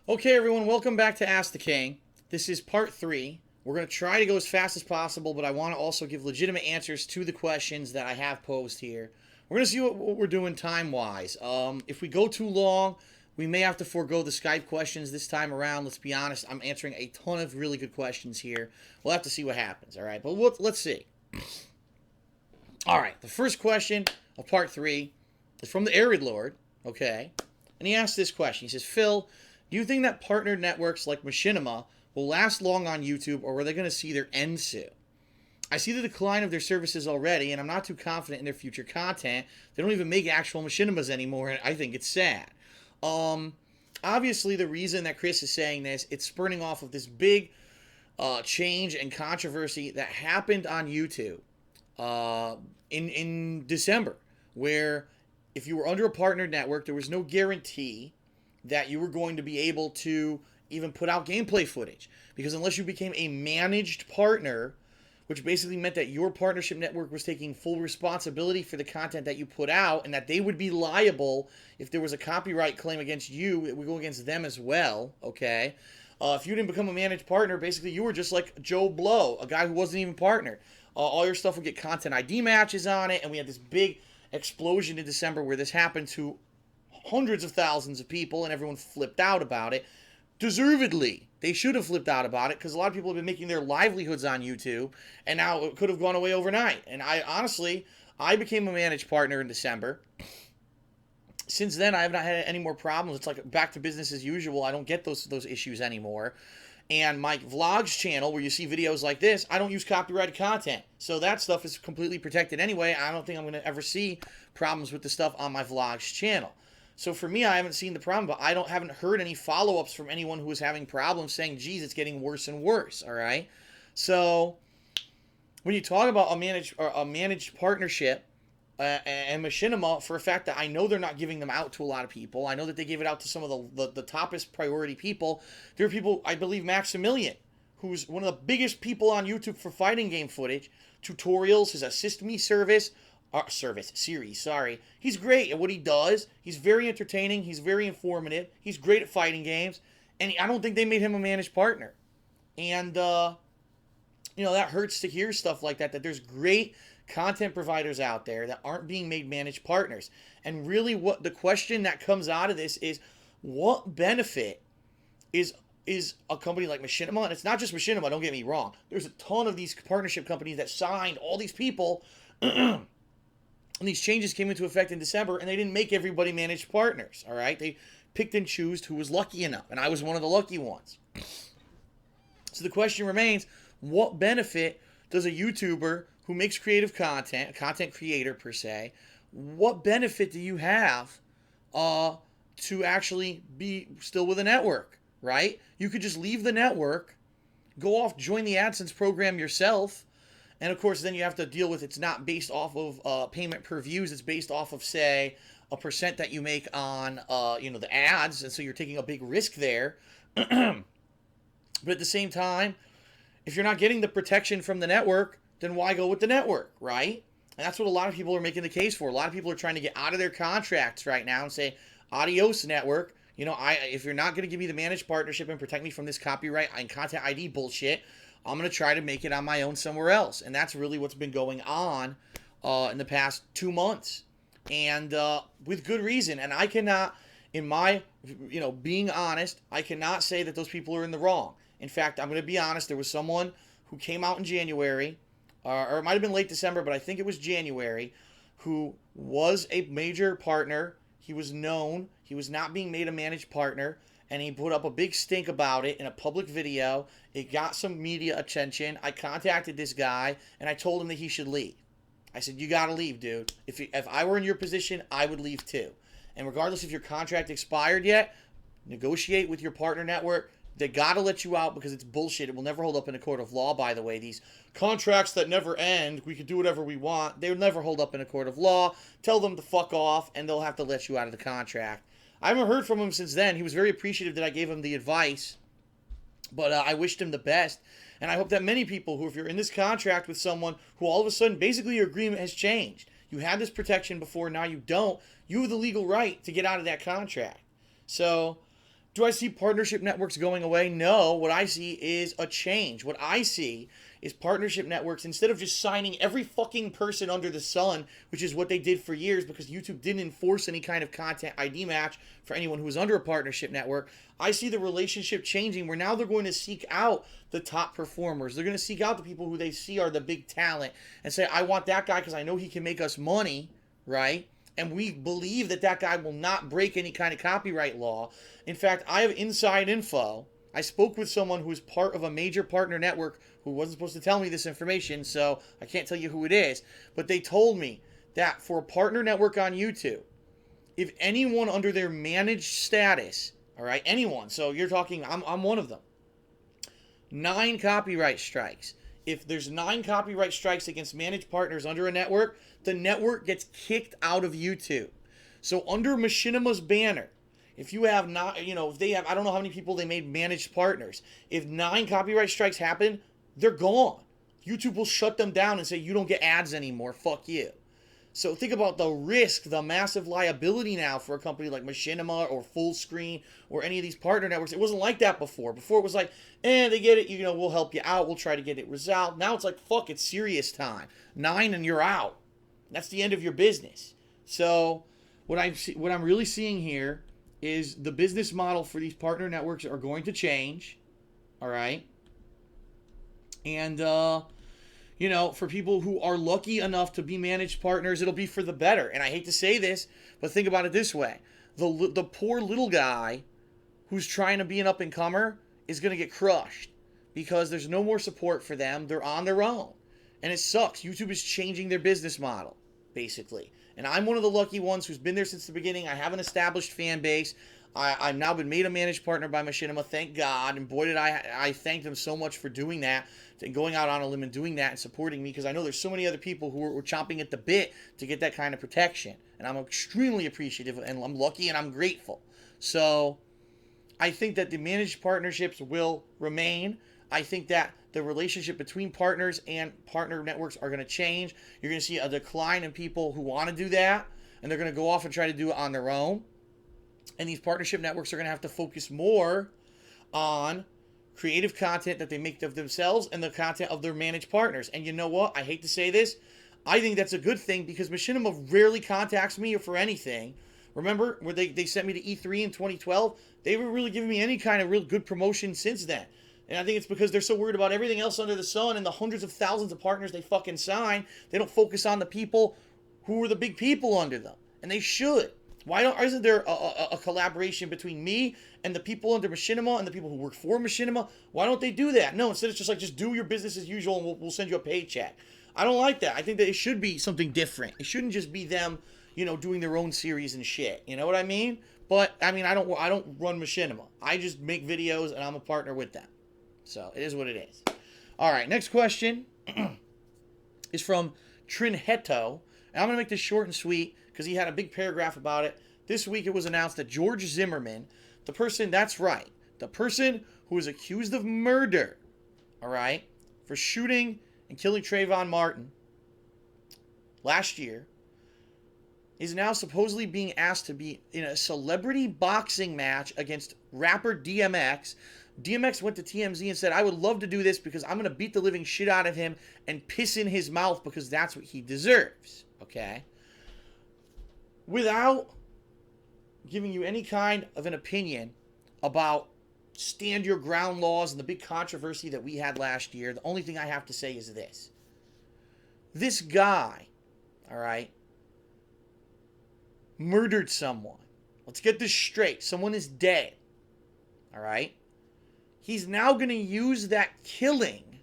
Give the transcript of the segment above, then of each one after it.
Okay, everyone, welcome back to Ask the King. This is part 3. We're going to try to go as fast as possible, but I want to also give legitimate answers to the questions that I have posed here. We're going to see what we're doing time-wise. If we go too long, we may have to forego the Skype questions this time around. Let's be honest, I'm answering a ton of really good questions here. We'll have to see what happens, all right? But let's see. All right, the first question of part 3 is from the Arid Lord, okay? And he asked this question. He says, Phil, do you think that partnered networks like Machinima will last long on YouTube, or are they going to see their end soon? I see the decline of their services already, and I'm not too confident in their future content. They don't even make actual Machinimas anymore, and I think it's sad. Obviously, the reason that Chris is saying this, it's spurning off of this big change and controversy that happened on YouTube in December, where if you were under a partnered network, there was no guarantee that you were going to be able to even put out gameplay footage. Because unless you became a managed partner, which basically meant that your partnership network was taking full responsibility for the content that you put out, and that they would be liable if there was a copyright claim against you, it would go against them as well, okay? If you didn't become a managed partner, basically you were just like Joe Blow, a guy who wasn't even partnered. All your stuff would get content ID matches on it, and we had this big explosion in December where this happened to hundreds of thousands of people, and everyone flipped out about it. Deservedly. They should have flipped out about it, because a lot of people have been making their livelihoods on YouTube, and now it could have gone away overnight. And I became a managed partner in December. Since then, I have not had any more problems. It's like back to business as usual. I don't get those issues anymore. And my vlogs channel, where you see videos like this, I don't use copyrighted content. So that stuff is completely protected anyway. I don't think I'm going to ever see problems with the stuff on my vlogs channel. So for me, I haven't seen the problem, but I haven't heard any follow-ups from anyone who was having problems saying, geez, it's getting worse and worse, all right? So when you talk about a managed partnership and Machinima, for a fact that I know they're not giving them out to a lot of people. I know that they gave it out to some of the toppest priority people. There are people, I believe Maximilian, who's one of the biggest people on YouTube for fighting game footage, tutorials, his Assist Me series. He's great at what he does. He's very entertaining. He's very informative. He's great at fighting games. And I don't think they made him a managed partner. And, that hurts to hear stuff like that there's great content providers out there that aren't being made managed partners. And really what the question that comes out of this is, what benefit is a company like Machinima? And it's not just Machinima, don't get me wrong. There's a ton of these partnership companies that signed all these people. And these changes came into effect in December, and they didn't make everybody managed partners, all right? They picked and chose who was lucky enough, and I was one of the lucky ones. So the question remains, what benefit does a YouTuber who makes creative content, a content creator per se, what benefit do you have to actually be still with a network, right? You could just leave the network, go off, join the AdSense program yourself, and of course, then you have to deal with it's not based off of payment per views. It's based off of, say, a percent that you make on, the ads. And so you're taking a big risk there. But at the same time, if you're not getting the protection from the network, then why go with the network, right? And that's what a lot of people are making the case for. A lot of people are trying to get out of their contracts right now and say, adios, network. If you're not going to give me the managed partnership and protect me from this copyright and content ID bullshit, I'm going to try to make it on my own somewhere else. And that's really what's been going on in the past 2 months. And with good reason. And I cannot, being honest, I cannot say that those people are in the wrong. In fact, I'm going to be honest. There was someone who came out in January, or it might have been late December, but I think it was January, who was a major partner. He was known. He was not being made a managed partner. And he put up a big stink about it in a public video. It got some media attention. I contacted this guy, and I told him that he should leave. I said, you got to leave, dude. If I were in your position, I would leave too. And regardless if your contract expired yet, negotiate with your partner network. They got to let you out because it's bullshit. It will never hold up in a court of law, by the way. These contracts that never end, we could do whatever we want, they will never hold up in a court of law. Tell them to fuck off, and they'll have to let you out of the contract. I haven't heard from him since then. He was very appreciative that I gave him the advice, but I wished him the best. And I hope that many people who, if you're in this contract with someone who all of a sudden, basically your agreement has changed. You had this protection before, now you don't. You have the legal right to get out of that contract. So Do I see partnership networks going away? No. What I see is a change. What I see is partnership networks, instead of just signing every fucking person under the sun, which is what they did for years because YouTube didn't enforce any kind of content ID match for anyone who was under a partnership network, I see the relationship changing where now they're going to seek out the top performers. They're going to seek out the people who they see are the big talent and say, I want that guy because I know he can make us money, right? And we believe that that guy will not break any kind of copyright law. In fact, I have inside info. I spoke with someone who is part of a major partner network who wasn't supposed to tell me this information, so I can't tell you who it is. But they told me that for a partner network on YouTube, if anyone under their managed status, all right, anyone, so you're talking, I'm one of them, 9 copyright strikes. If there's 9 copyright strikes against managed partners under a network, the network gets kicked out of YouTube. So under Machinima's banner, if you have not, if they have, I don't know how many people they made managed partners. If 9 copyright strikes happen, they're gone. YouTube will shut them down and say, you don't get ads anymore. Fuck you. So think about the risk, the massive liability now for a company like Machinima or Fullscreen or any of these partner networks. It wasn't like that before. Before it was like, they get it, we'll help you out. We'll try to get it resolved. Now it's like, fuck, it's serious time. 9 and you're out. That's the end of your business. So what I'm really seeing here is the business model for these partner networks are going to change. All right. And, for people who are lucky enough to be managed partners, it'll be for the better. And I hate to say this, but think about it this way. The poor little guy who's trying to be an up-and-comer is going to get crushed because there's no more support for them. They're on their own. And it sucks. YouTube is changing their business model, basically. And I'm one of the lucky ones who's been there since the beginning. I have an established fan base. I've now been made a managed partner by Machinima, thank God. And boy, did I thank them so much for doing that, and going out on a limb and doing that and supporting me, because I know there's so many other people who were chomping at the bit to get that kind of protection. And I'm extremely appreciative, and I'm lucky, and I'm grateful. So I think that the managed partnerships will remain. I think that the relationship between partners and partner networks are going to change. You're going to see a decline in people who want to do that, and they're going to go off and try to do it on their own. And these partnership networks are going to have to focus more on creative content that they make of themselves and the content of their managed partners. And you know what? I hate to say this. I think that's a good thing because Machinima rarely contacts me for anything. Remember where they sent me to E3 in 2012? They were really giving me any kind of real good promotion since then. And I think it's because they're so worried about everything else under the sun and the hundreds of thousands of partners they fucking sign. They don't focus on the people who are the big people under them. And they should. Isn't there a collaboration between me and the people under Machinima and the people who work for Machinima? Why don't they do that? No, instead it's just like, just do your business as usual and we'll send you a paycheck. I don't like that. I think that it should be something different. It shouldn't just be them, doing their own series and shit. You know what I mean? But, I don't run Machinima. I just make videos and I'm a partner with them. So, it is what it is. All right, next question is from Trinhetto. And I'm going to make this short and sweet because he had a big paragraph about it. This week it was announced that George Zimmerman, the person, that's right, the person who was accused of murder, all right, for shooting and killing Trayvon Martin last year, is now supposedly being asked to be in a celebrity boxing match against rapper DMX. DMX went to TMZ and said, I would love to do this because I'm going to beat the living shit out of him and piss in his mouth because that's what he deserves. Okay? Without giving you any kind of an opinion about stand your ground laws and the big controversy that we had last year, the only thing I have to say is this. This guy, all right, murdered someone. Let's get this straight. Someone is dead. All right? He's now going to use that killing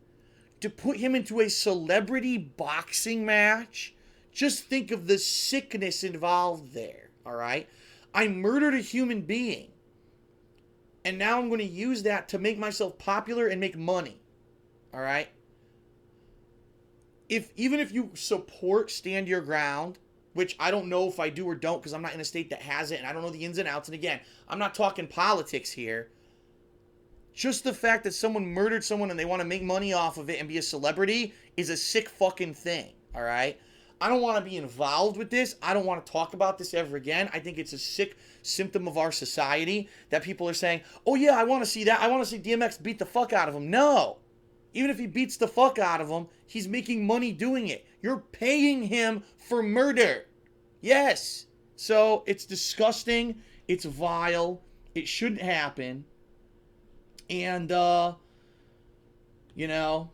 to put him into a celebrity boxing match. Just think of the sickness involved there, all right? I murdered a human being, and now I'm going to use that to make myself popular and make money, all right? Even if you support Stand Your Ground, which I don't know if I do or don't because I'm not in a state that has it, and I don't know the ins and outs, and again, I'm not talking politics here. Just the fact that someone murdered someone and they want to make money off of it and be a celebrity is a sick fucking thing, all right? I don't want to be involved with this. I don't want to talk about this ever again. I think it's a sick symptom of our society that people are saying, oh yeah, I want to see that. I want to see DMX beat the fuck out of him. No. Even if he beats the fuck out of him, he's making money doing it. You're paying him for murder. Yes. So it's disgusting. It's vile. It shouldn't happen. And, you know,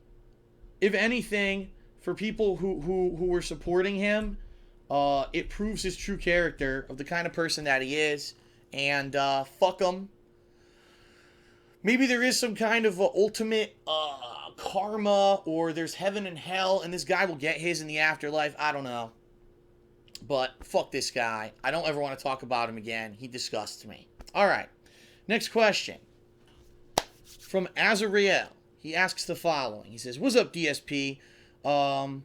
if anything, for people who were supporting him, it proves his true character of the kind of person that he is. And fuck him. Maybe there is some kind of ultimate karma, or there's heaven and hell, and this guy will get his in the afterlife. I don't know. But fuck this guy. I don't ever want to talk about him again. He disgusts me. All right. Next question. From Azariel. He asks the following. He says, what's up, DSP? Let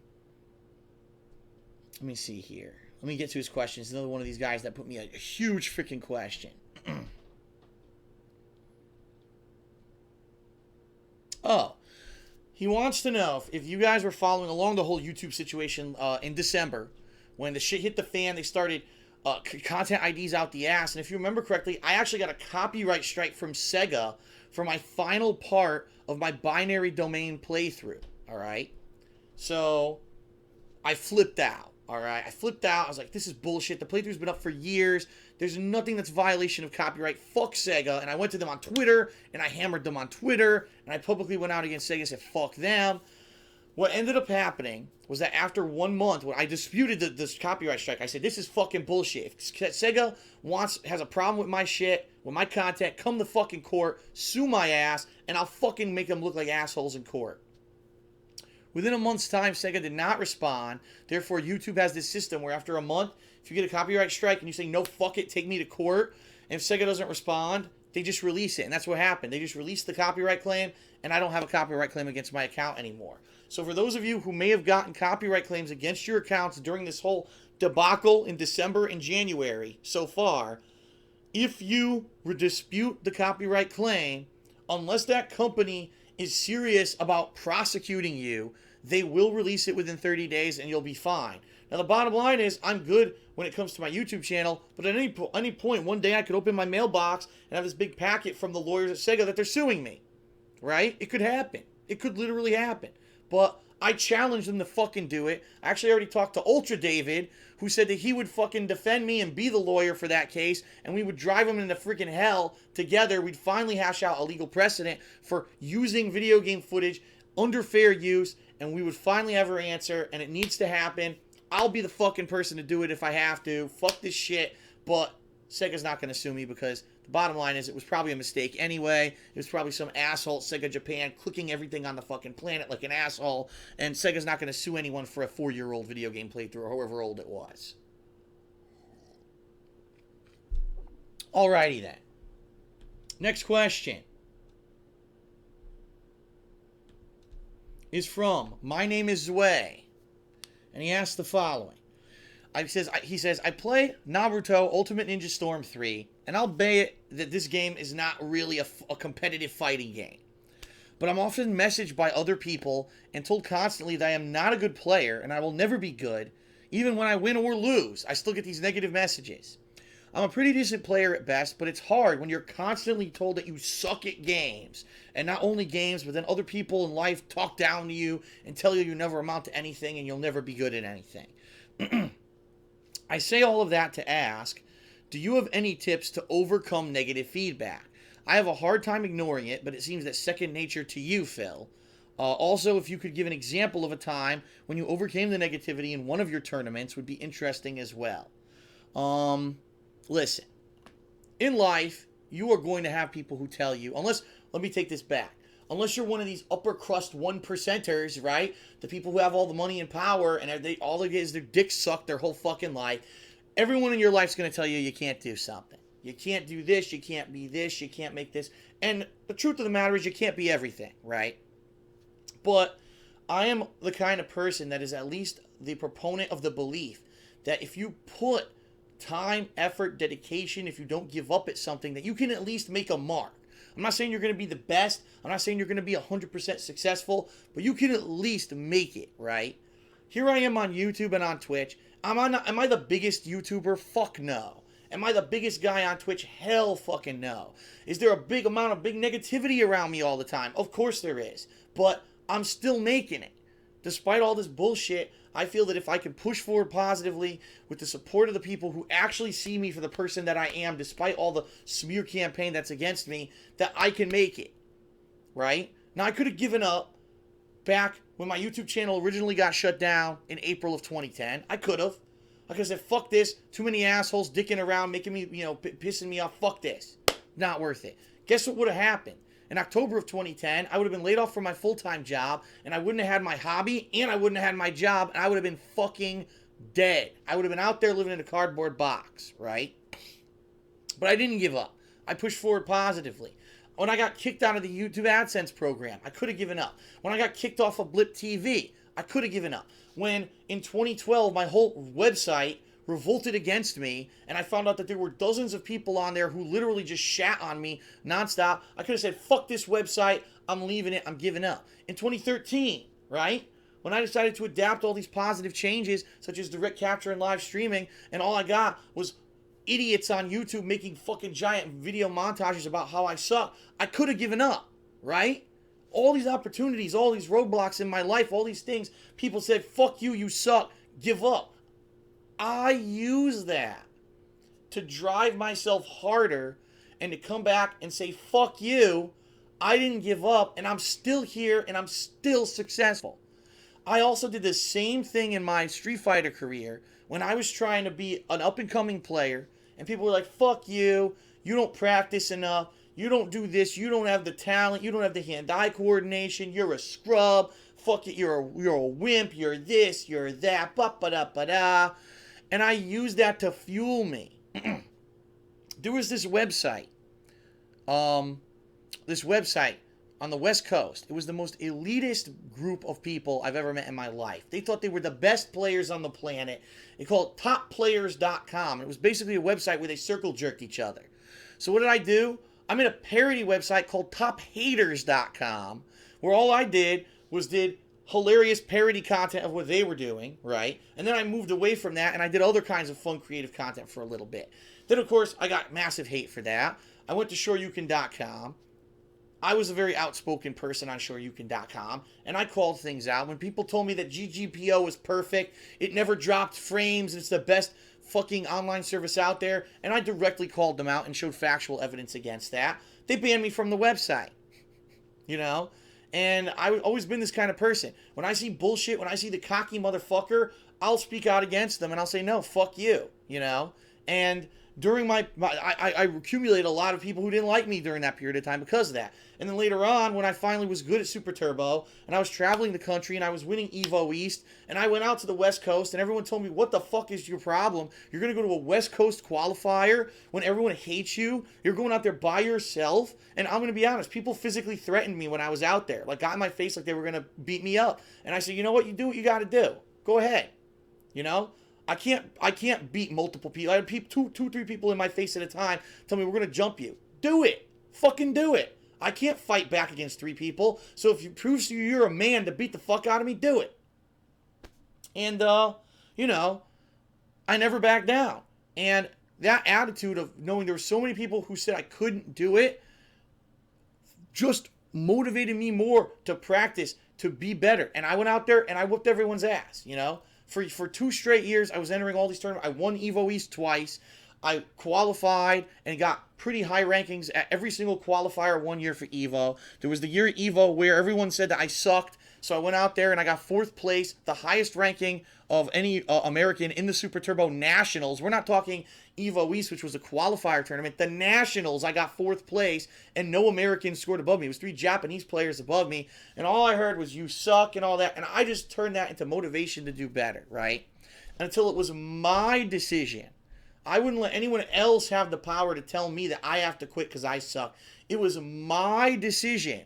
me see here. Let me get to his questions. Another one of these guys that put me a huge freaking question. Oh. He wants to know if you guys were following along the whole YouTube situation in December. When the shit hit the fan, they started content IDs out the ass. And if you remember correctly, I actually got a copyright strike from Sega for my final part of my binary domain playthrough. All right? So, I flipped out. All right? I flipped out. I was like, this is bullshit. The playthrough's been up for years. There's nothing that's violation of copyright. Fuck Sega. And I went to them on Twitter, and I hammered them on Twitter, and I publicly went out against Sega and said, fuck them. What ended up happening was that after 1 month, when I disputed this copyright strike, I said, this is fucking bullshit. If Sega has a problem with my shit, with my content, come to fucking court, sue my ass, and I'll fucking make them look like assholes in court. Within a month's time, Sega did not respond. Therefore, YouTube has this system where after a month, if you get a copyright strike and you say, no, fuck it, take me to court, and if Sega doesn't respond, they just release it. And that's what happened. They just released the copyright claim, and I don't have a copyright claim against my account anymore. So for those of you who may have gotten copyright claims against your accounts during this whole debacle in December and January so far, if you dispute the copyright claim, unless that company is serious about prosecuting you, they will release it within 30 days and you'll be fine. Now the bottom line is I'm good when it comes to my YouTube channel, but at any point, one day I could open my mailbox and have this big packet from the lawyers at Sega that they're suing me. Right? It could happen. It could literally happen. But I challenged them to fucking do it. I actually already talked to Ultra David, who said that he would fucking defend me and be the lawyer for that case, and we would drive him into freaking hell together. We'd finally hash out a legal precedent for using video game footage under fair use, and we would finally have her answer, and it needs to happen. I'll be the fucking person to do it if I have to. Fuck this shit. But Sega's not going to sue me because the bottom line is it was probably a mistake anyway. It was probably some asshole at Sega Japan clicking everything on the fucking planet like an asshole. And Sega's not going to sue anyone for a 4-year-old video game playthrough or however old it was. Alrighty then. Next question is from My Name is Zwei. And he asks the following. He says, I play Naruto Ultimate Ninja Storm 3, and I'll bet that this game is not really a competitive fighting game. But I'm often messaged by other people and told constantly that I am not a good player and I will never be good. Even when I win or lose, I still get these negative messages. I'm a pretty decent player at best, but it's hard when you're constantly told that you suck at games. And not only games, but then other people in life talk down to you and tell you never amount to anything and you'll never be good at anything. I say all of that to ask, do you have any tips to overcome negative feedback? I have a hard time ignoring it, but it seems that's second nature to you, Phil. Also, if you could give an example of a time when you overcame the negativity in one of your tournaments would be interesting as well. Listen, in life, you are going to have people who tell you, let me take this back. Unless you're one of these upper crust 1%ers, right? The people who have all the money and power and all they get is their dick sucked their whole fucking life. Everyone in your life's going to tell you you can't do something. You can't do this, you can't be this, you can't make this. And the truth of the matter is you can't be everything, right? But I am the kind of person that is at least the proponent of the belief that if you put time, effort, dedication, if you don't give up at something, that you can at least make a mark. I'm not saying you're going to be the best. I'm not saying you're going to be 100% successful, but you can at least make it, right? here I am on YouTube and on Twitch. Am I the biggest YouTuber? Fuck no. Am I the biggest guy on Twitch? Hell fucking no. Is there a big amount of big negativity around me all the time? Of course there is. But I'm still making it. Despite all this bullshit, I feel that if I can push forward positively with the support of the people who actually see me for the person that I am, despite all the smear campaign that's against me, that I can make it. Right? Now, I could have given up back when my YouTube channel originally got shut down in April of 2010. I could have. Like I said, fuck this. Too many assholes dicking around, making me, pissing me off. Fuck this. Not worth it. Guess what would have happened? In October of 2010, I would have been laid off from my full-time job, and I wouldn't have had my hobby, and I wouldn't have had my job, and I would have been fucking dead. I would have been out there living in a cardboard box, right? But I didn't give up. I pushed forward positively. When I got kicked out of the YouTube AdSense program, I could have given up. When I got kicked off of Blip TV, I could have given up. When in 2012, my whole website revolted against me, and I found out that there were dozens of people on there who literally just shat on me nonstop, I could have said, fuck this website, I'm leaving it, I'm giving up. In 2013, right? When I decided to adapt all these positive changes, such as direct capture and live streaming, and all I got was idiots on YouTube making fucking giant video montages about how I suck, I could have given up, right? All these opportunities, all these roadblocks in my life, all these things, people said, fuck you, you suck, give up. I use that to drive myself harder and to come back and say, fuck you, I didn't give up, and I'm still here, and I'm still successful. I also did the same thing in my Street Fighter career when I was trying to be an up-and-coming player, and people were like, fuck you, you don't practice enough, you don't do this, you don't have the talent, you don't have the hand-eye coordination, you're a scrub, fuck it, you're a wimp, you're this, you're that, ba-ba-da-ba-da. And I used that to fuel me. There was this website on the West Coast. It was the most elitist group of people I've ever met in my life. They thought they were the best players on the planet. They called it topplayers.com. It was basically a website where they circle jerked each other. So what did I do? I made a parody website called tophaters.com, where all I did was did hilarious parody content of what they were doing, right? And then I moved away from that, and I did other kinds of fun, creative content for a little bit. Then, of course, I got massive hate for that. I went to shoryoucan.com. I was a very outspoken person on shoryoucan.com, and I called things out. When people told me that GGPO was perfect, it never dropped frames, and it's the best fucking online service out there, and I directly called them out and showed factual evidence against that, they banned me from the website. You know? And I've always been this kind of person. When I see bullshit, when I see the cocky motherfucker, I'll speak out against them and I'll say, no, fuck you, you know? And during I accumulated a lot of people who didn't like me during that period of time because of that. And then later on, when I finally was good at Super Turbo, and I was traveling the country, and I was winning Evo East, and I went out to the West Coast, and everyone told me, what the fuck is your problem? You're going to go to a West Coast qualifier when everyone hates you? You're going out there by yourself? And I'm going to be honest, people physically threatened me when I was out there. Like, got in my face like they were going to beat me up. And I said, you know what? You do what you got to do. Go ahead. You know? I can't beat multiple people. I had two, three people in my face at a time tell me we're going to jump you. Do it. Fucking do it. I can't fight back against 3 people. So if it proves to you you're a man to beat the fuck out of me, do it. And, you know, I never backed down. And that attitude of knowing there were so many people who said I couldn't do it just motivated me more to practice, to be better. And I went out there and I whooped everyone's ass, you know. For 2 straight years, I was entering all these tournaments. I won Evo East twice. I qualified and got pretty high rankings at every single qualifier one year for Evo. There was the year at Evo where everyone said that I sucked. So I went out there and I got 4th place, the highest ranking of any American in the Super Turbo Nationals. We're not talking Evo East, which was a qualifier tournament. The Nationals, I got 4th place, and no Americans scored above me. It was 3 Japanese players above me, and all I heard was, you suck, and all that. And I just turned that into motivation to do better, right? Until it was my decision. I wouldn't let anyone else have the power to tell me that I have to quit because I suck. It was my decision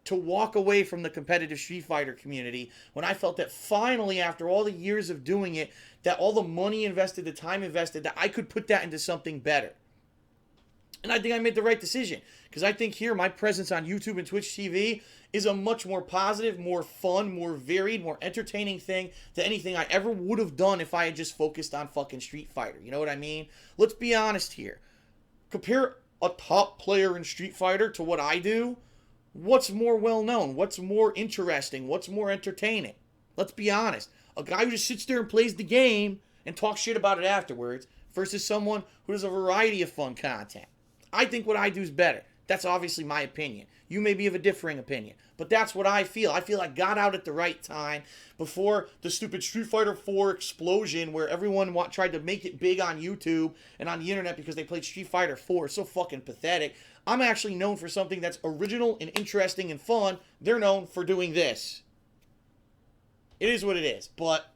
to walk away from the competitive Street Fighter community when I felt that finally, after all the years of doing it, that all the money invested, the time invested, that I could put that into something better. And I think I made the right decision. Because I think here, my presence on YouTube and Twitch TV is a much more positive, more fun, more varied, more entertaining thing than anything I ever would have done if I had just focused on fucking Street Fighter. You know what I mean? Let's be honest here. Compare a top player in Street Fighter to what I do. What's more well-known? What's more interesting? What's more entertaining? Let's be honest. A guy who just sits there and plays the game and talks shit about it afterwards versus someone who does a variety of fun content. I think what I do is better. That's obviously my opinion. You may be of a differing opinion, but that's what I feel. I feel I got out at the right time before the stupid Street Fighter 4 explosion where everyone tried to make it big on YouTube and on the internet because they played Street Fighter 4. It's so fucking pathetic. I'm actually known for something that's original and interesting and fun. They're known for doing this. It is what it is, but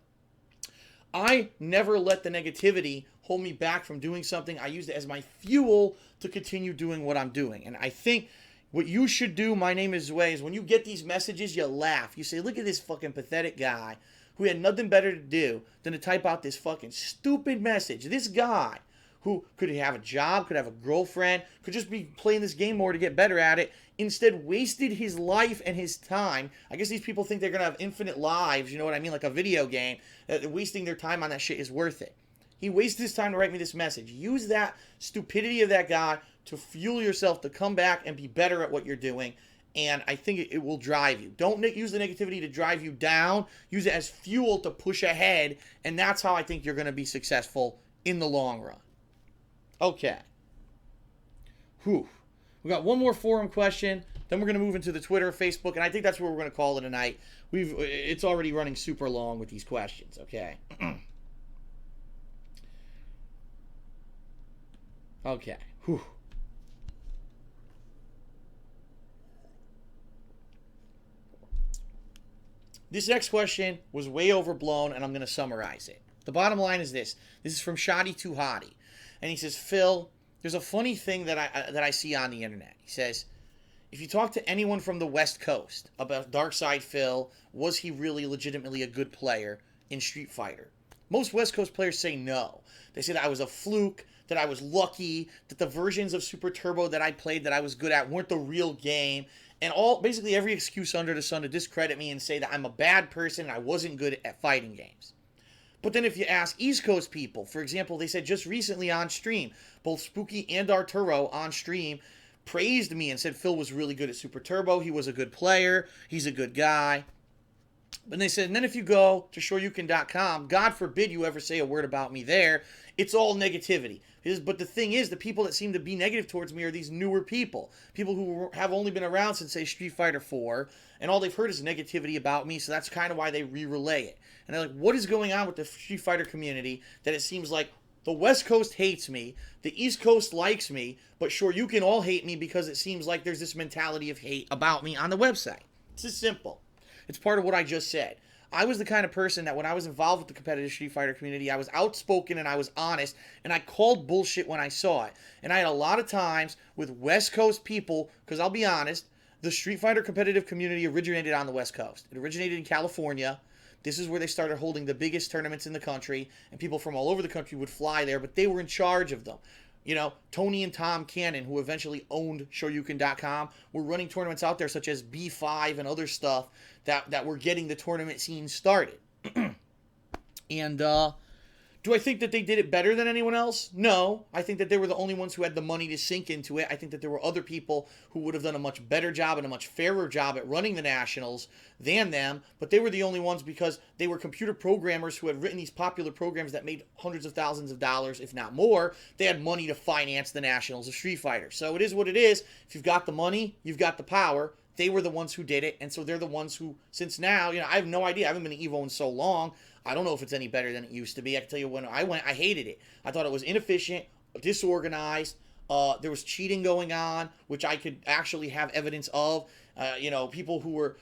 I never let the negativity hold me back from doing something. I used it as my fuel to continue doing what I'm doing. And I think what you should do, my name is Zway, is when you get these messages, you laugh. You say, look at this fucking pathetic guy who had nothing better to do than to type out this fucking stupid message. This guy who could have a job, could have a girlfriend, could just be playing this game more to get better at it, instead wasted his life and his time. I guess these people think they're going to have infinite lives, you know what I mean, like a video game. Wasting their time on that shit is worth it. He wasted his time to write me this message. Use that stupidity of that guy to fuel yourself to come back and be better at what you're doing. And I think it will drive you. Don't use the negativity to drive you down. Use it as fuel to push ahead. And that's how I think you're going to be successful in the long run. Okay. Whew. We got one more forum question. Then we're going to move into the Twitter, Facebook. And I think that's where we're going to call it a night. It's already running super long with these questions. Okay. Okay. Whew. This next question was way overblown, and I'm going to summarize it. The bottom line is this. This is from Shoddy Too Hottie. And he says, Phil, there's a funny thing that I see on the internet. He says, if you talk to anyone from the West Coast about Darkside Phil, was he really legitimately a good player in Street Fighter? Most West Coast players say no. They say that I was a fluke, that I was lucky, that the versions of Super Turbo that I played that I was good at weren't the real game, and basically every excuse under the sun to discredit me and say that I'm a bad person and I wasn't good at fighting games. But then if you ask East Coast people, for example, they said just recently on stream, both Spooky and Arturo on stream praised me and said Phil was really good at Super Turbo, he was a good player, he's a good guy. And they said, and then if you go to shoryuken.com, God forbid you ever say a word about me there, it's all negativity. But the thing is, the people that seem to be negative towards me are these newer people. People who have only been around since, say, Street Fighter 4, and all they've heard is negativity about me, so that's kind of why they re-relay it. And they're like, what is going on with the Street Fighter community that it seems like the West Coast hates me, the East Coast likes me, but sure, you can all hate me because it seems like there's this mentality of hate about me on the website. It's as simple. It's part of what I just said. I was the kind of person that when I was involved with the competitive Street Fighter community, I was outspoken and I was honest, and I called bullshit when I saw it. And I had a lot of times with West Coast people, because I'll be honest, the Street Fighter competitive community originated on the West Coast. It originated in California. This is where they started holding the biggest tournaments in the country, and people from all over the country would fly there, but they were in charge of them. You know, Tony and Tom Cannon, who eventually owned Shoryuken.com, were running tournaments out there such as B5 and other stuff that were getting the tournament scene started. And do I think that they did it better than anyone else? No. I think that they were the only ones who had the money to sink into it. I think that there were other people who would have done a much better job and a much fairer job at running the Nationals than them, but they were the only ones because they were computer programmers who had written these popular programs that made hundreds of thousands of dollars, if not more. They had money to finance the Nationals of Street Fighter. So it is what it is. If you've got the money, you've got the power. They were the ones who did it, and so they're the ones who, since now, I have no idea. I haven't been to EVO in so long. I don't know if it's any better than it used to be. I can tell you when I went, I hated it. I thought it was inefficient, disorganized. There was cheating going on, which I could actually have evidence of. People who were,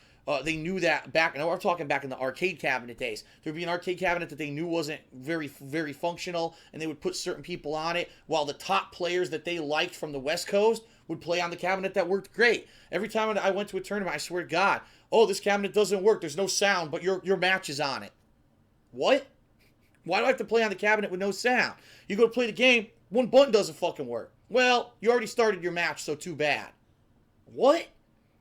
they knew that back, and we're talking back in the arcade cabinet days. There would be an arcade cabinet that they knew wasn't very, very functional, and they would put certain people on it, while the top players that they liked from the West Coast would play on the cabinet that worked great. Every time I went to a tournament, I swear to God, oh, this cabinet doesn't work. There's no sound, but your match is on it. What? Why do I have to play on the cabinet with no sound? You go to play the game, one button doesn't fucking work. Well, you already started your match, so too bad. What?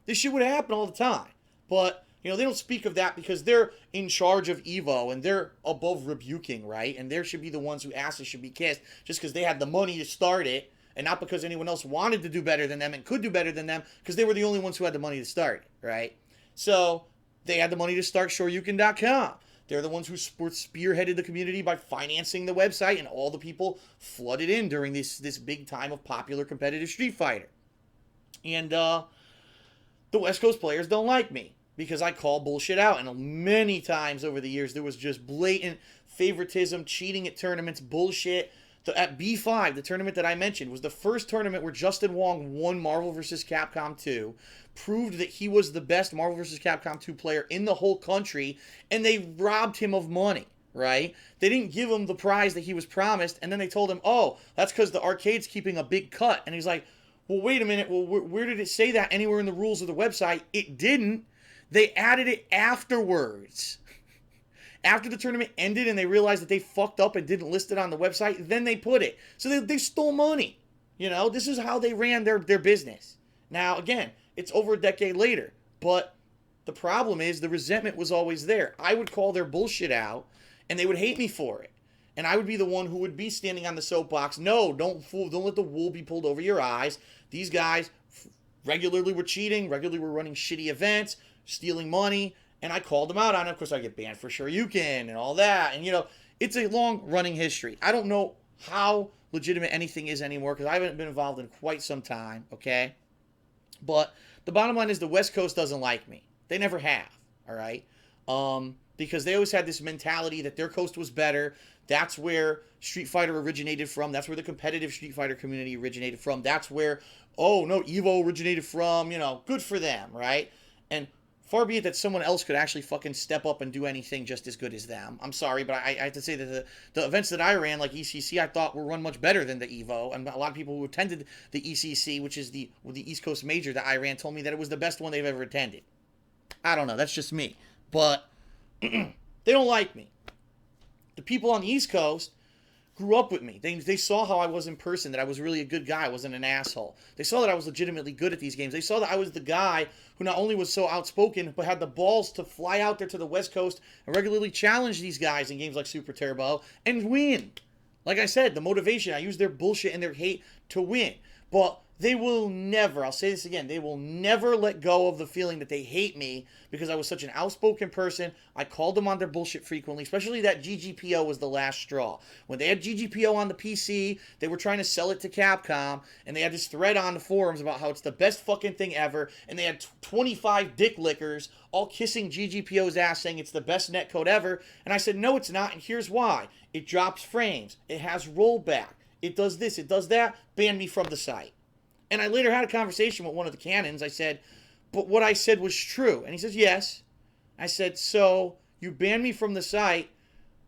This shit would happen all the time. But, they don't speak of that because they're in charge of Evo and they're above rebuking, right? And they should be the ones who asses should be kissed just because they had the money to start it and not because anyone else wanted to do better than them and could do better than them because they were the only ones who had the money to start it, right? So they had the money to start Shoryuken.com. They're the ones who spearheaded the community by financing the website, and all the people flooded in during this big time of popular competitive Street Fighter. And the West Coast players don't like me because I call bullshit out. And many times over the years, there was just blatant favoritism, cheating at tournaments, bullshit. At B5, the tournament that I mentioned, was the first tournament where Justin Wong won Marvel vs. Capcom 2, proved that he was the best Marvel vs. Capcom 2 player in the whole country, and they robbed him of money, right? They didn't give him the prize that he was promised, and then they told him, oh, that's because the arcade's keeping a big cut. And he's like, well, wait a minute, well, where did it say that anywhere in the rules of the website? It didn't. They added it afterwards. After the tournament ended and they realized that they fucked up and didn't list it on the website, then they put it. So they stole money. This is how they ran their business. Now, again, it's over a decade later. But the problem is the resentment was always there. I would call their bullshit out and they would hate me for it. And I would be the one who would be standing on the soapbox. No, don't let the wool be pulled over your eyes. These guys regularly were cheating, regularly were running shitty events, stealing money. And I called them out on it. Of course, I get banned for Shoryuken and all that. And, it's a long-running history. I don't know how legitimate anything is anymore because I haven't been involved in quite some time, okay? But the bottom line is the West Coast doesn't like me. They never have, all right? Because they always had this mentality that their coast was better. That's where Street Fighter originated from. That's where the competitive Street Fighter community originated from. That's where, Evo originated from. Good for them, right? And far be it that someone else could actually fucking step up and do anything just as good as them. I'm sorry, but I have to say that the events that I ran, like ECC, I thought were run much better than the Evo. And a lot of people who attended the ECC, which is the East Coast major that I ran, told me that it was the best one they've ever attended. I don't know. That's just me. But they don't like me. The people on the East Coast grew up with me. They saw how I was in person, that I was really a good guy. I wasn't an asshole. They saw that I was legitimately good at these games. They saw that I was the guy who not only was so outspoken, but had the balls to fly out there to the West Coast and regularly challenge these guys in games like Super Turbo and win. Like I said, the motivation, I use their bullshit and their hate to win. But they will never, I'll say this again, they will never let go of the feeling that they hate me because I was such an outspoken person. I called them on their bullshit frequently, especially that GGPO was the last straw. When they had GGPO on the PC, they were trying to sell it to Capcom, and they had this thread on the forums about how it's the best fucking thing ever, and they had 25 dick lickers all kissing GGPO's ass saying it's the best netcode ever, and I said, no, it's not, and here's why. It drops frames. It has rollback. It does this. It does that. Ban me from the site. And I later had a conversation with one of the canons. I said, but what I said was true. And he says, yes. I said, so you banned me from the site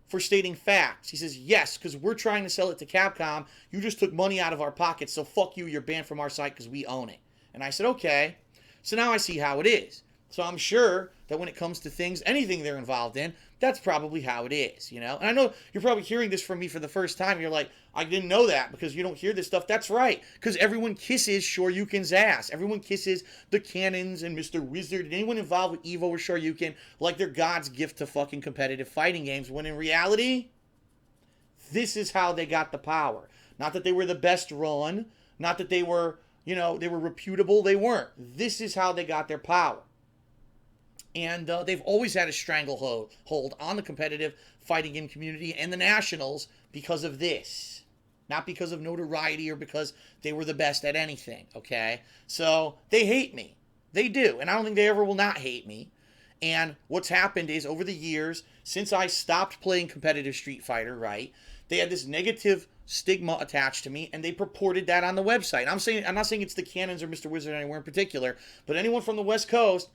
for stating facts. He says, yes, because we're trying to sell it to Capcom. You just took money out of our pockets, so fuck you. You're banned from our site because we own it. And I said, okay. So now I see how it is. So I'm sure that when it comes to things, anything they're involved in, that's probably how it is, And I know you're probably hearing this from me for the first time. You're like, I didn't know that because you don't hear this stuff. That's right, because everyone kisses Shoryuken's ass. Everyone kisses the Cannons and Mr. Wizard and anyone involved with Evo or Shoryuken like they're God's gift to fucking competitive fighting games, when in reality, this is how they got the power. Not that they were the best run, not that they were, they were reputable. They weren't. This is how they got their power. And they've always had a stranglehold on the competitive fighting game community and the nationals because of this. Not because of notoriety or because they were the best at anything, okay? So they hate me. They do. And I don't think they ever will not hate me. And what's happened is over the years, since I stopped playing competitive Street Fighter, right, they had this negative stigma attached to me, and they purported that on the website. I'm not saying it's the Cannons or Mr. Wizard anywhere in particular, but anyone from the West Coast,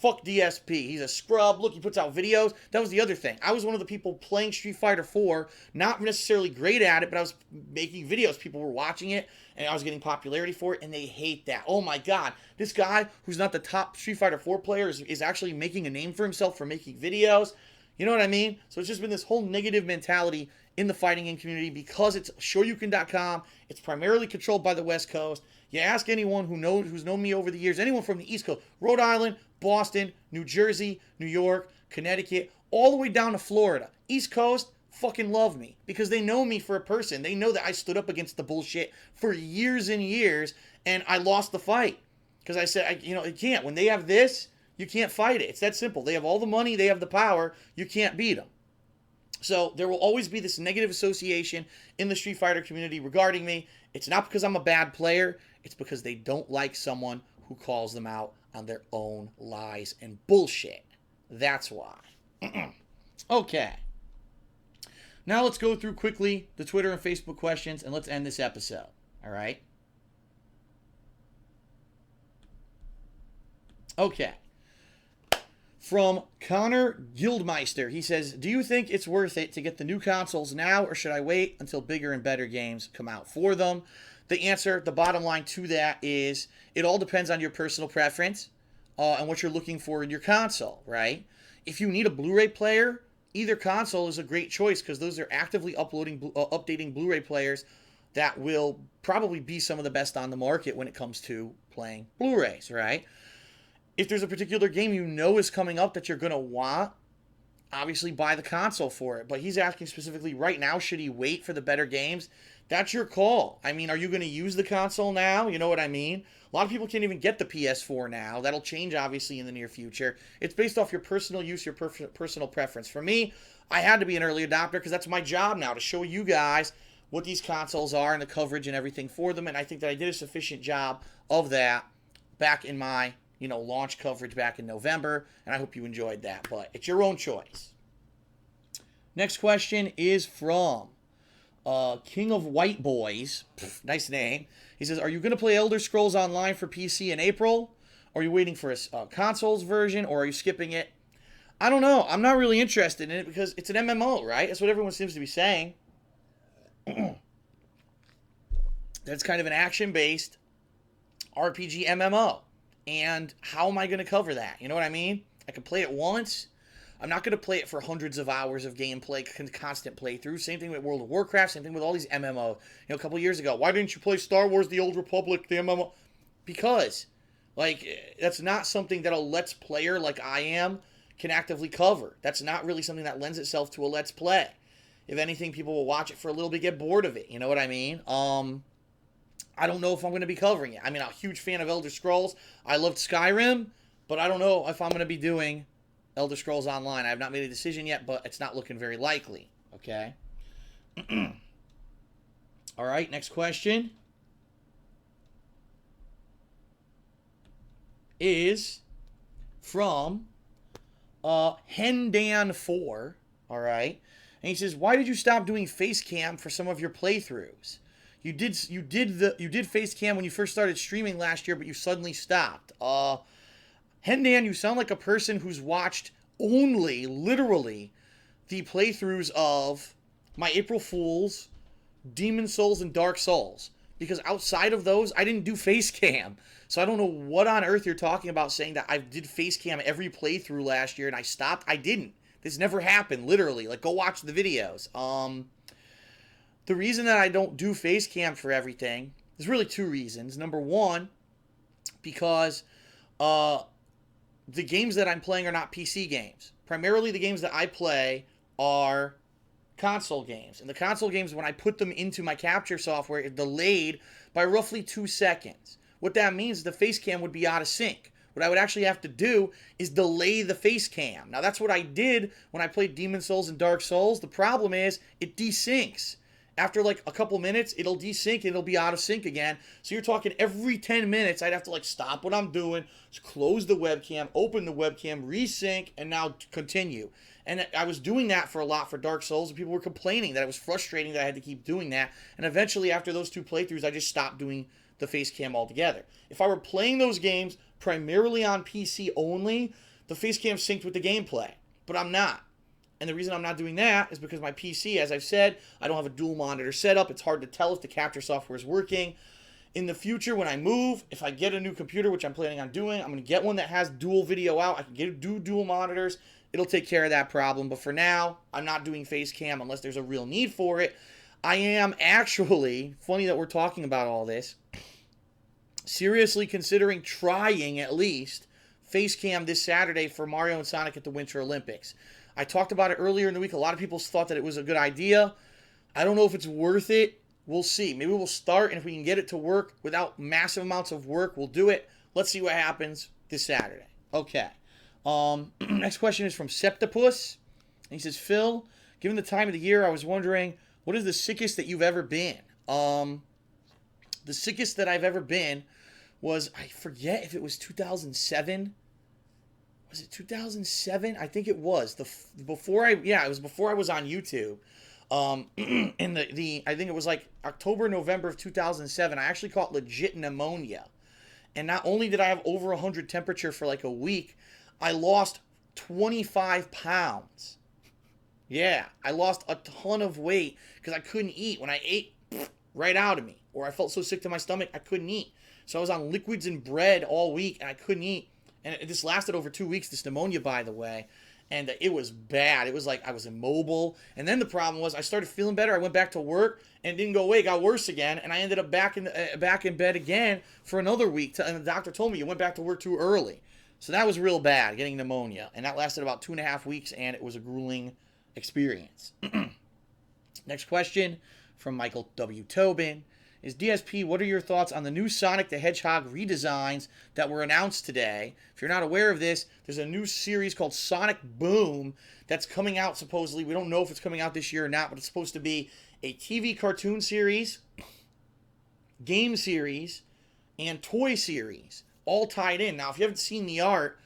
fuck DSP. He's a scrub. Look, he puts out videos. That was the other thing. I was one of the people playing Street Fighter 4, not necessarily great at it, but I was making videos. People were watching it, and I was getting popularity for it, and they hate that. Oh my God. This guy, who's not the top Street Fighter 4 player, is actually making a name for himself for making videos. You know what I mean? So it's just been this whole negative mentality in the fighting game community because it's shoryuken.com. It's primarily controlled by the West Coast. You ask anyone who's known me over the years, anyone from the East Coast, Rhode Island, Boston, New Jersey, New York, Connecticut, all the way down to Florida. East Coast fucking love me because they know me for a person. They know that I stood up against the bullshit for years and years, and I lost the fight because I said, you can't. When they have this, you can't fight it. It's that simple. They have all the money. They have the power. You can't beat them. So there will always be this negative association in the Street Fighter community regarding me. It's not because I'm a bad player. It's because they don't like someone who calls them out on their own lies and bullshit. That's why. Okay. Now let's go through quickly the Twitter and Facebook questions, and let's end this episode. All right? Okay. From Connor Guildmeister, he says, do you think it's worth it to get the new consoles now, or should I wait until bigger and better games come out for them? The answer, the bottom line to that is, it all depends on your personal preference and what you're looking for in your console, right? If you need a Blu-ray player, either console is a great choice because those are actively updating Blu-ray players that will probably be some of the best on the market when it comes to playing Blu-rays, right? If there's a particular game you know is coming up that you're going to want, obviously buy the console for it. But he's asking specifically right now, should he wait for the better games? That's your call. I mean, are you going to use the console now? You know what I mean? A lot of people can't even get the PS4 now. That'll change, obviously, in the near future. It's based off your personal use, your personal preference. For me, I had to be an early adopter because that's my job now, to show you guys what these consoles are and the coverage and everything for them. And I think that I did a sufficient job of that back in my launch coverage back in November, and I hope you enjoyed that, but it's your own choice. Next question is from King of White Boys. Nice name. He says, are you going to play Elder Scrolls Online for PC in April? Are you waiting for a consoles version, or are you skipping it? I don't know. I'm not really interested in it because it's an MMO, right? That's what everyone seems to be saying. That's kind of an action-based RPG MMO. And how am I going to cover that? You know what I mean? I can play it once. I'm not going to play it for hundreds of hours of gameplay, constant playthrough. Same thing with World of Warcraft. Same thing with all these MMO. A couple of years ago, why didn't you play Star Wars: The Old Republic, the MMO? Because, that's not something that a Let's Player like I am can actively cover. That's not really something that lends itself to a Let's Play. If anything, people will watch it for a little bit, get bored of it. You know what I mean? I don't know if I'm going to be covering it. I mean, I'm a huge fan of Elder Scrolls. I loved Skyrim, but I don't know if I'm going to be doing Elder Scrolls Online. I have not made a decision yet, but it's not looking very likely. Okay? All right, next question is from Hendan4. All right? And he says, why did you stop doing Facecam for some of your playthroughs? You did Facecam when you first started streaming last year, but you suddenly stopped. Hendan, you sound like a person who's watched only, literally, the playthroughs of my April Fools, Demon Souls, and Dark Souls. Because outside of those, I didn't do Facecam. So I don't know what on earth you're talking about saying that I did Facecam every playthrough last year and I stopped. I didn't. This never happened, literally. Go watch the videos. The reason that I don't do Facecam for everything, there's really two reasons. Number one, because the games that I'm playing are not PC games. Primarily the games that I play are console games. And the console games, when I put them into my capture software, it's delayed by roughly 2 seconds. What that means is the Facecam would be out of sync. What I would actually have to do is delay the Facecam. Now that's what I did when I played Demon Souls and Dark Souls. The problem is it desyncs. After a couple minutes, it'll desync and it'll be out of sync again. So you're talking every 10 minutes, I'd have to stop what I'm doing, close the webcam, open the webcam, resync, and now continue. And I was doing that for a lot for Dark Souls, and people were complaining that it was frustrating that I had to keep doing that. And eventually, after those 2 playthroughs, I just stopped doing the Facecam altogether. If I were playing those games primarily on PC only, the Facecam synced with the gameplay. But I'm not. And the reason I'm not doing that is because my PC, as I've said, I don't have a dual monitor setup. It's hard to tell if the capture software is working. In the future, when I move, if I get a new computer, which I'm planning on doing, I'm going to get one that has dual video out. I can do dual monitors it'll take care of that problem. But for now, I'm not doing Facecam unless there's a real need for it. I am actually, funny that we're talking about all this, seriously considering trying at least Facecam this Saturday for Mario and Sonic at the Winter Olympics. I talked about it earlier in the week. A lot of people thought that it was a good idea. I don't know if it's worth it. We'll see. Maybe we'll start, and if we can get it to work without massive amounts of work, we'll do it. Let's see what happens this Saturday. Okay. Next question is from Septipus. He says, Phil, given the time of the year, I was wondering, what is the sickest that you've ever been? The sickest that I've ever been was, I forget if it was 2007. Was it 2007? I think it was. It was before I was on YouTube. In I think it was like October, November of 2007, I actually caught legit pneumonia. And not only did I have over 100 temperature for like a week, I lost 25 pounds. Yeah, I lost a ton of weight because I couldn't eat. When I ate, right out of me. Or I felt so sick to my stomach, I couldn't eat. So I was on liquids and bread all week, and I couldn't eat. And this lasted over 2 weeks, this pneumonia, by the way. And it was bad. It was like I was immobile. And then the problem was I started feeling better. I went back to work and it didn't go away. It got worse again. And I ended up back in bed again for another week. And the doctor told me you went back to work too early. So that was real bad, getting pneumonia. And that lasted about 2.5 weeks, and it was a grueling experience. Next question from Michael W. Tobin is, DSP, what are your thoughts on the new Sonic the Hedgehog redesigns that were announced today? If you're not aware of this, there's a new series called Sonic Boom that's coming out supposedly. We don't know if it's coming out this year or not, but it's supposed to be a TV cartoon series, game series, and toy series, all tied in. Now, if you haven't seen the art,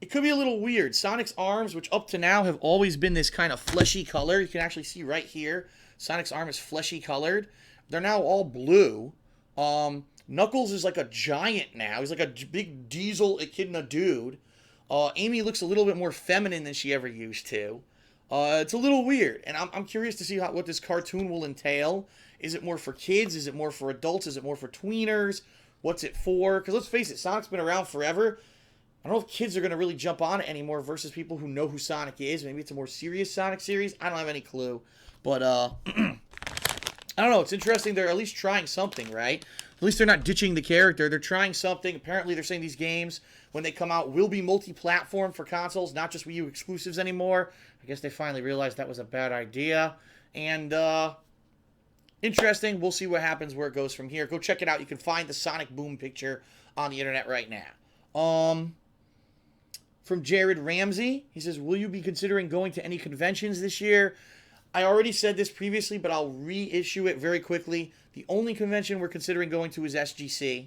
it could be a little weird. Sonic's arms, which up to now have always been this kind of fleshy color, you can actually see right here, Sonic's arm is fleshy colored. They're now all blue. Knuckles is like a giant now. He's like a big diesel echidna dude. Amy looks a little bit more feminine than she ever used to. It's a little weird, and I'm curious to see what this cartoon will entail. Is it more for kids? Is it more for adults? Is it more for tweeners? What's it for? Because let's face it, Sonic's been around forever. I don't know if kids are going to really jump on it anymore versus people who know who Sonic is. Maybe it's a more serious Sonic series. I don't have any clue. But, I don't know. It's interesting. They're at least trying something, right? At least they're not ditching the character. They're trying something. Apparently, they're saying these games, when they come out, will be multi-platform for consoles, not just Wii U exclusives anymore. I guess they finally realized that was a bad idea. And, interesting. We'll see what happens, where it goes from here. Go check it out. You can find the Sonic Boom picture on the internet right now. From Jared Ramsey, he says, will you be considering going to any conventions this year? I already said this previously, but I'll reissue it very quickly. The only convention we're considering going to is SGC.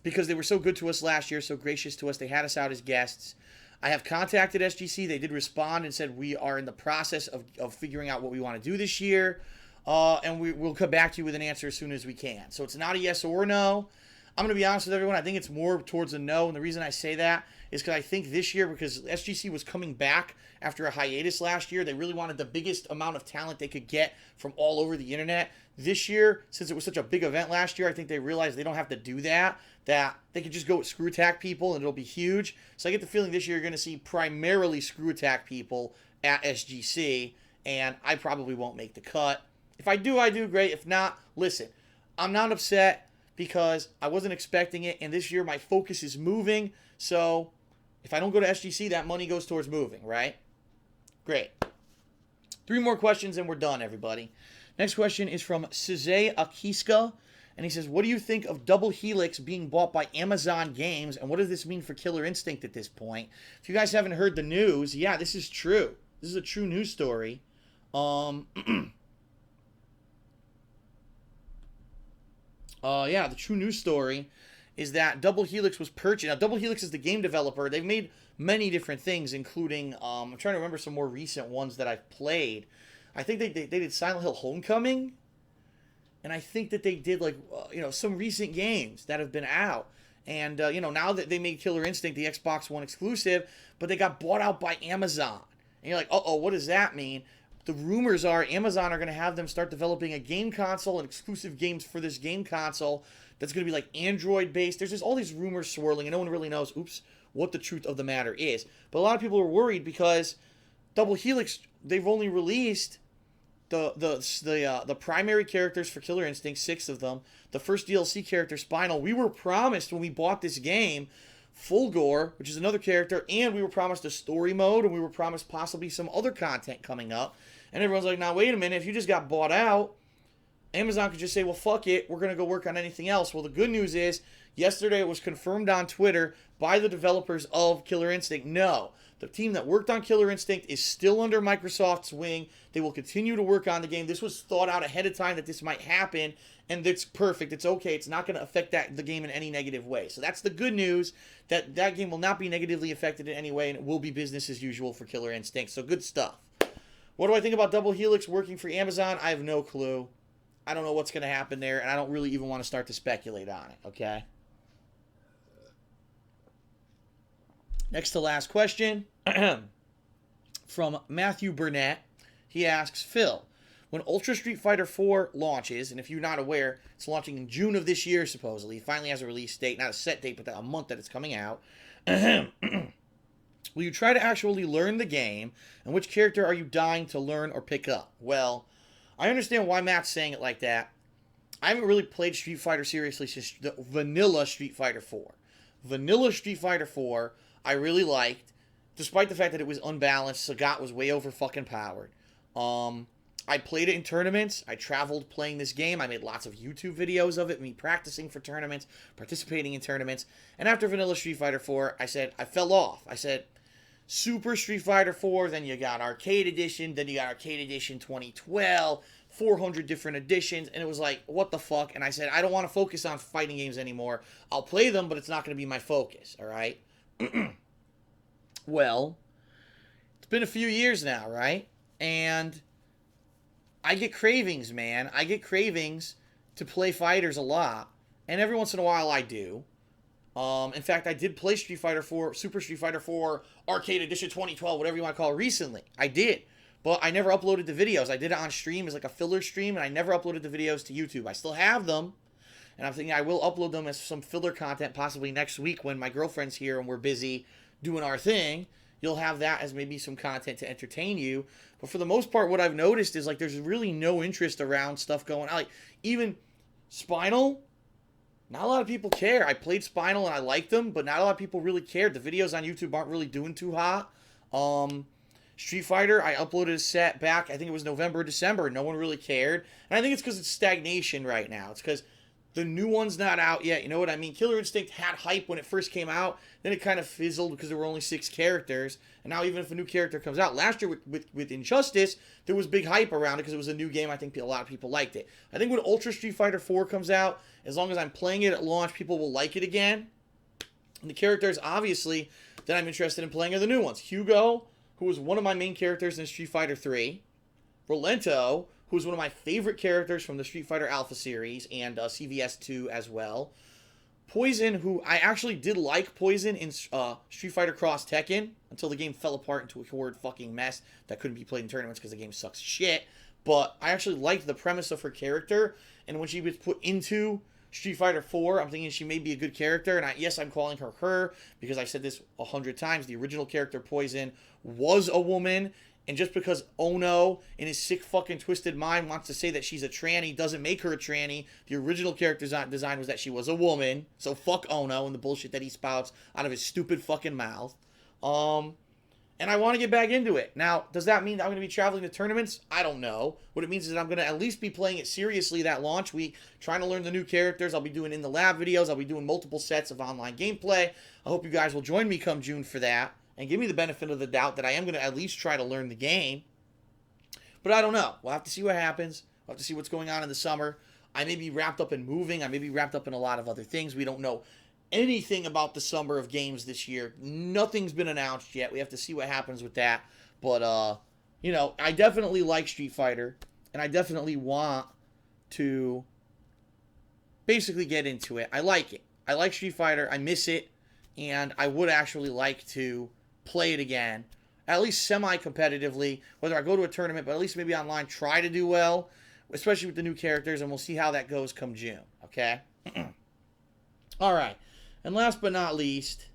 Because they were so good to us last year, so gracious to us. They had us out as guests. I have contacted SGC. They did respond and said we are in the process of figuring out what we want to do this year. And we'll come back to you with an answer as soon as we can. So it's not a yes or no. I'm going to be honest with everyone. I think it's more towards a no. And the reason I say that is because I think this year, because SGC was coming back after a hiatus last year, they really wanted the biggest amount of talent they could get from all over the internet. This year, since it was such a big event last year, I think they realized they don't have to do that they could just go with Screw Attack people and it'll be huge. So I get the feeling this year you're going to see primarily Screw Attack people at SGC, and I probably won't make the cut. If I do, I do great. If not, listen, I'm not upset because I wasn't expecting it, and this year my focus is moving. So if I don't go to SGC, that money goes towards moving, right? Great. 3 more questions and we're done, everybody. Next question is from Cezay Akiska, and he says, what do you think of Double Helix being bought by Amazon Games, and what does this mean for Killer Instinct at this point? If you guys haven't heard the news, yeah, this is true. This is a true news story. Yeah, the true news story is that Double Helix was purchased. Now, Double Helix is the game developer. They've made many different things, including, I'm trying to remember some more recent ones that I've played. I think they did Silent Hill Homecoming, and I think that they did, like, some recent games that have been out. And, now that they made Killer Instinct the Xbox One exclusive, but they got bought out by Amazon. And you're like, uh-oh, what does that mean? The rumors are Amazon are going to have them start developing a game console and exclusive games for this game console that's going to be like Android-based. There's just all these rumors swirling, and no one really knows, what the truth of the matter is. But a lot of people are worried because Double Helix, they've only released the primary characters for Killer Instinct, 6 of them. The first DLC character, Spinal, we were promised when we bought this game Fulgore, which is another character, and we were promised a story mode, and we were promised possibly some other content coming up. And everyone's like, now wait a minute, if you just got bought out, Amazon could just say, well, fuck it, we're going to go work on anything else. Well, the good news is, yesterday it was confirmed on Twitter by the developers of Killer Instinct. No, the team that worked on Killer Instinct is still under Microsoft's wing. They will continue to work on the game. This was thought out ahead of time that this might happen, and it's perfect. It's okay. It's not going to affect the game in any negative way. So that's the good news, that game will not be negatively affected in any way, and it will be business as usual for Killer Instinct. So good stuff. What do I think about Double Helix working for Amazon? I have no clue. I don't know what's going to happen there, and I don't really even want to start to speculate on it, okay? Next to last question from Matthew Burnett. He asks, Phil, when Ultra Street Fighter 4 launches, and if you're not aware, it's launching in June of this year, supposedly. It finally has a release date, not a set date, but a month that it's coming out. Will you try to actually learn the game, and which character are you dying to learn or pick up? Well, I understand why Matt's saying it like that. I haven't really played Street Fighter seriously since the vanilla Street Fighter 4. Vanilla Street Fighter 4, I really liked, despite the fact that it was unbalanced. Sagat was way over fucking powered. I played it in tournaments. I traveled playing this game. I made lots of YouTube videos of it, me practicing for tournaments, participating in tournaments. And after vanilla Street Fighter 4, I fell off. I said, Super Street Fighter 4, then you got Arcade Edition, then you got Arcade Edition 2012, 400 different editions, and it was like, what the fuck? And I said, I don't want to focus on fighting games anymore. I'll play them, but it's not going to be my focus, all right? Well, it's been a few years now, right? And I get cravings, man. I get cravings to play fighters a lot, and every once in a while I do. In fact, I did play Street Fighter 4, Super Street Fighter 4, Arcade Edition 2012, whatever you want to call it, recently. I did. But I never uploaded the videos. I did it on stream as like a filler stream, and I never uploaded the videos to YouTube. I still have them, and I'm thinking I will upload them as some filler content possibly next week when my girlfriend's here and we're busy doing our thing. You'll have that as maybe some content to entertain you. But for the most part, what I've noticed is like there's really no interest around stuff going on. Like even Spinal, not a lot of people care. I played Spinal and I liked them, but not a lot of people really cared. The videos on YouTube aren't really doing too hot. Street Fighter, I uploaded a set back, I think it was November, December. No one really cared. And I think it's because it's stagnation right now. It's because the new one's not out yet. You know what I mean? Killer Instinct had hype when it first came out. Then it kind of fizzled because there were only 6 characters. And now even if a new character comes out, last year with Injustice, there was big hype around it because it was a new game. I think a lot of people liked it. I think when Ultra Street Fighter 4 comes out, as long as I'm playing it at launch, people will like it again. And the characters, obviously, that I'm interested in playing are the new ones. Hugo, who was one of my main characters in Street Fighter 3. Rolento, who was one of my favorite characters from the Street Fighter Alpha series and CVS 2 as well. Poison, who I actually did like Poison in Street Fighter Cross Tekken until the game fell apart into a horrid fucking mess that couldn't be played in tournaments because the game sucks shit. But I actually liked the premise of her character, and when she was put into Street Fighter 4, I'm thinking she may be a good character, and yes, I'm calling her because I've said this 100 times. The original character, Poison, was a woman, and just because Ono, in his sick fucking twisted mind, wants to say that she's a tranny, doesn't make her a tranny. The original character design was that she was a woman, so fuck Ono and the bullshit that he spouts out of his stupid fucking mouth. And I want to get back into it. Now, does that mean that I'm going to be traveling to tournaments? I don't know. What it means is that I'm going to at least be playing it seriously that launch week, trying to learn the new characters. I'll be doing in the lab videos. I'll be doing multiple sets of online gameplay. I hope you guys will join me come June for that and give me the benefit of the doubt that I am going to at least try to learn the game. But I don't know. We'll have to see what happens. We'll have to see what's going on in the summer. I may be wrapped up in moving. I may be wrapped up in a lot of other things. We don't know anything about the summer of games this year. Nothing's been announced yet. We have to see what happens with that. But, you know, I definitely like Street Fighter, and I definitely want to basically get into it. I like it. I like Street Fighter. I miss it, and I would actually like to play it again, at least semi-competitively, whether I go to a tournament, but at least maybe online, try to do well, especially with the new characters, and we'll see how that goes come June, okay? All right. And last but not least,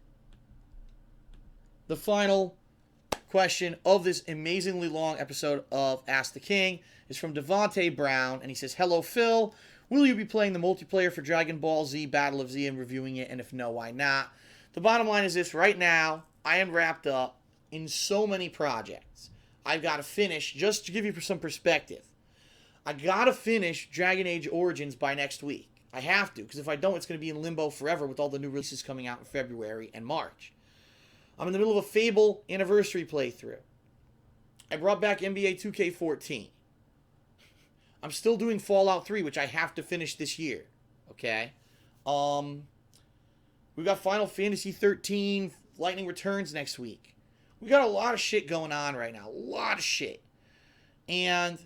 the final question of this amazingly long episode of Ask the King is from Devontae Brown, and he says, "Hello, Phil. Will you be playing the multiplayer for Dragon Ball Z Battle of Z and reviewing it? And if no, why not?" The bottom line is this. Right now, I am wrapped up in so many projects. I've got to finish, just to give you some perspective, I got to finish Dragon Age Origins by next week. I have to, because if I don't, it's going to be in limbo forever with all the new releases coming out in February and March. I'm in the middle of a Fable anniversary playthrough. I brought back NBA 2K14. I'm still doing Fallout 3, which I have to finish this year. Okay? We got Final Fantasy 13 Lightning Returns next week. We got a lot of shit going on right now. A lot of shit. And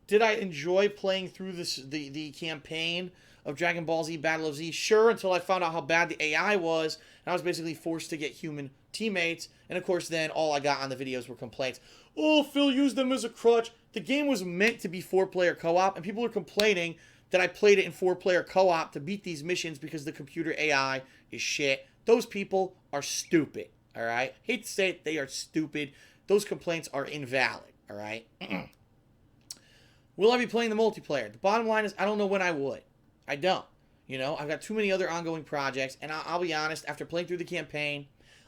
did I enjoy playing through the campaign of Dragon Ball Z Battle of Z? Sure, until I found out how bad the AI was. And I was basically forced to get human teammates. And of course, then all I got on the videos were complaints. "Oh, Phil used them as a crutch." The game was meant to be 4-player co-op, and people are complaining that I played it in 4-player co-op to beat these missions because the computer AI is shit. Those people are stupid, all right? Hate to say it, they are stupid. Those complaints are invalid, all right? Will I be playing the multiplayer? The bottom line is I don't know when I would. I don't. You know, I've got too many other ongoing projects, and I'll be honest, after playing through the campaign,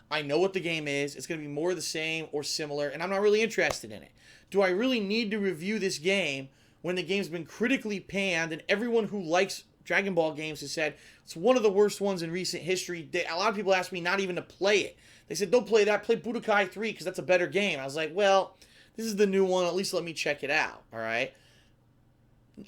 I know what the game is. It's going to be more of the same or similar, and I'm not really interested in it. Do I really need to review this game when the game's been critically panned, and everyone who likes Dragon Ball games has said it's one of the worst ones in recent history? A lot of people ask me not even to play it. They said, "Don't play that. Play Budokai 3 because that's a better game." I was like, well, this is the new one. At least let me check it out, all right?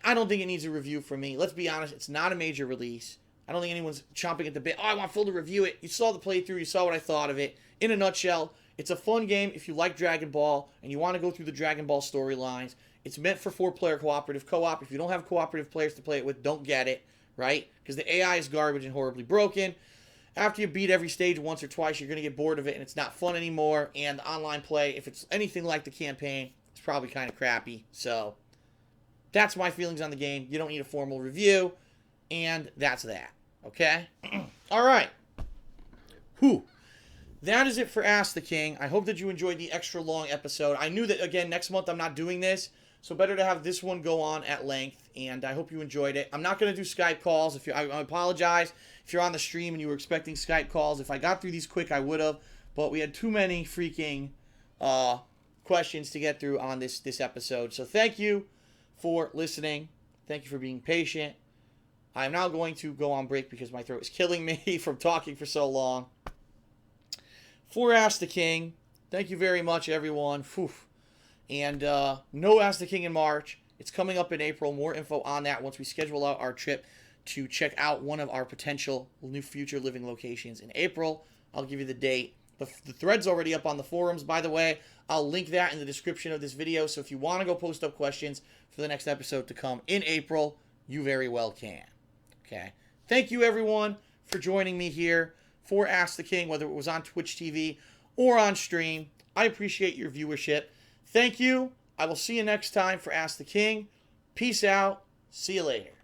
I don't think it needs a review from me. Let's be honest. It's not a major release. I don't think anyone's chomping at the bit. "Oh, I want Phil to review it." You saw the playthrough. You saw what I thought of it. In a nutshell, it's a fun game if you like Dragon Ball and you want to go through the Dragon Ball storylines. It's meant for 4-player cooperative co-op. If you don't have cooperative players to play it with, don't get it, right? Because the AI is garbage and horribly broken. After you beat every stage once or twice, you're going to get bored of it and it's not fun anymore. And the online play, if it's anything like the campaign, it's probably kind of crappy. So that's my feelings on the game. You don't need a formal review. And that's that. Okay? All right. Whew. That is it for Ask the King. I hope that you enjoyed the extra long episode. I knew that, again, next month I'm not doing this, so better to have this one go on at length, and I hope you enjoyed it. I'm not going to do Skype calls. I apologize if you're on the stream and you were expecting Skype calls. If I got through these quick, I would have, but we had too many freaking questions to get through on this episode. So thank you for listening. Thank you for being patient. I'm now going to go on break because my throat is killing me from talking for so long. For Ask the King, thank you very much, everyone. Whew. And no Ask the King in March. It's coming up in April. More info on that once we schedule out our trip to check out one of our potential new future living locations in April. I'll give you the date. The thread's already up on the forums, by the way. I'll link that in the description of this video. So if you want to go post up questions for the next episode to come in April, you very well can. Okay. Thank you, everyone, for joining me here for Ask the King, whether it was on Twitch TV or on stream. I appreciate your viewership. Thank you. I will see you next time for Ask the King. Peace out. See you later.